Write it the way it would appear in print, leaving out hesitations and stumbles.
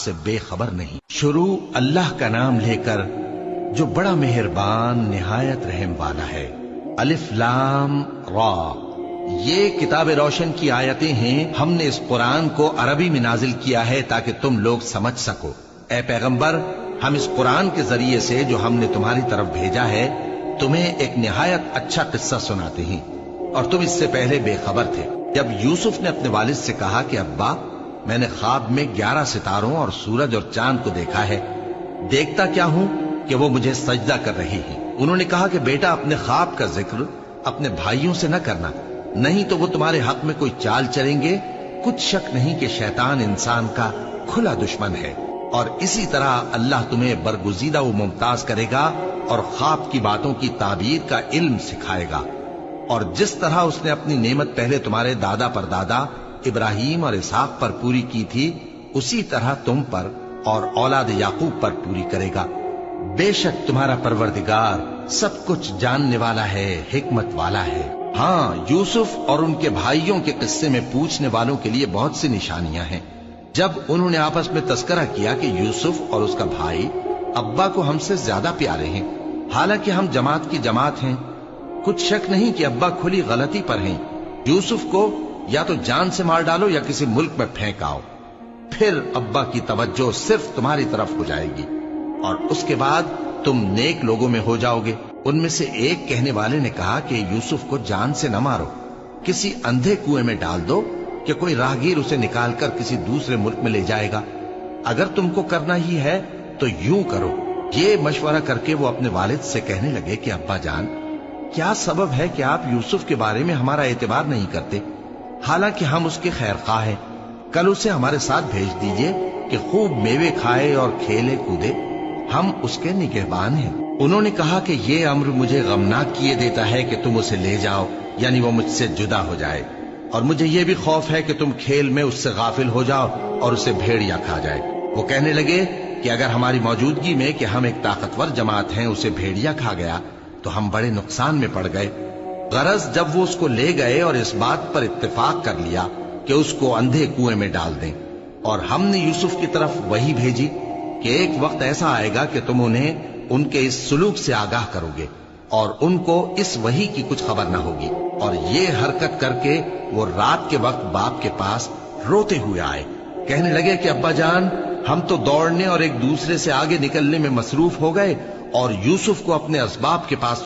سے بے خبر نہیں۔ شروع اللہ کا نام لے کر جو بڑا مہربان نہایت رحم والا ہے۔ الف لام را، یہ کتاب روشن کی آیتیں ہیں۔ ہم نے اس قرآن کو عربی میں نازل کیا ہے تاکہ تم لوگ سمجھ سکو۔ اے پیغمبر، ہم اس قرآن کے ذریعے سے جو ہم نے تمہاری طرف بھیجا ہے تمہیں ایک نہایت اچھا قصہ سناتے ہیں، اور تم اس سے پہلے بے خبر تھے۔ جب یوسف نے اپنے والد سے کہا کہ ابا، میں نے خواب میں 11 ستاروں اور سورج اور چاند کو دیکھا ہے، دیکھتا کیا ہوں کہ وہ مجھے سجدہ کر رہی ہیں۔ انہوں نے کہا کہ بیٹا، اپنے خواب کا ذکر اپنے بھائیوں سے نہ کرنا، نہیں تو وہ تمہارے حق میں کوئی چال چلیں گے۔ کچھ شک نہیں کہ شیطان انسان کا کھلا دشمن ہے، اور اسی طرح اللہ تمہیں برگزیدہ و ممتاز کرے گا اور خواب کی باتوں کی تعبیر کا علم سکھائے گا، اور جس طرح اس نے اپنی نعمت پہلے تمہارے دادا پر دادا ابراہیم اور اسحاق پر پوری کی تھی، اسی طرح تم پر اور اولاد یعقوب پر پوری کرے گا۔ بے شک تمہارا پروردگار سب کچھ جاننے والا ہے، حکمت والا ہے۔ ہاں، یوسف اور ان کے بھائیوں کے قصے میں پوچھنے والوں کے لیے بہت سی نشانیاں ہیں۔ جب انہوں نے آپس میں تذکرہ کیا کہ یوسف اور اس کا بھائی ابا کو ہم سے زیادہ پیارے ہیں، حالانکہ ہم جماعت کی جماعت ہیں، کچھ شک نہیں کہ ابا کھلی غلطی پر ہیں۔ یوسف کو یا تو جان سے مار ڈالو یا کسی ملک میں پھینک آؤ، پھر ابا کی توجہ صرف تمہاری طرف ہو جائے گی، اور اس کے بعد تم نیک لوگوں میں ہو جاؤ گے۔ ان میں سے ایک کہنے والے نے کہا کہ یوسف کو جان سے نہ مارو، کسی اندھے کنویں میں ڈال دو کہ کوئی راہگیر اسے نکال کر کسی دوسرے ملک میں لے جائے گا۔ اگر تم کو کرنا ہی ہے تو یوں کرو۔ یہ مشورہ کر کے وہ اپنے والد سے کہنے لگے کہ ابا جان، کیا سبب ہے کہ آپ یوسف کے بارے میں ہمارا اعتبار نہیں کرتے، حالانکہ ہم اس کے خیر خواہ ہیں؟ کل اسے ہمارے ساتھ بھیج دیجئے کہ خوب میوے کھائے اور کھیلے کودے، ہم اس کے نگہبان ہیں۔ انہوں نے کہا کہ یہ امر مجھے غمناک کیے دیتا ہے کہ تم اسے لے جاؤ، یعنی وہ مجھ سے جدا ہو جائے، اور مجھے یہ بھی خوف ہے کہ تم کھیل میں اس سے غافل ہو جاؤ اور اسے بھیڑیا کھا جائے۔ وہ کہنے لگے کہ اگر ہماری موجودگی میں کہ ہم ایک طاقتور جماعت ہیں اسے بھیڑیا کھا گیا تو ہم بڑے نقصان میں پڑ گئے۔ غرض جب وہ اس کو لے گئے اور اس بات پر اتفاق کر لیا کہ اس کو اندھے کنویں میں ڈال دیں، اور ہم نے یوسف کی طرف وحی بھیجی کہ ایک وقت ایسا آئے گا کہ تم انہیں ان کے اس سلوک سے آگاہ کرو گے، اور ان کو اس وحی کی کچھ خبر نہ ہوگی۔ اور یہ حرکت کر کے وہ رات کے وقت باپ کے پاس روتے ہوئے آئے، کہنے لگے کہ ابا جان، ہم تو دوڑنے اور ایک دوسرے سے آگے نکلنے میں مصروف ہو گئے اور یوسف کو اپنے اسباب کے پاس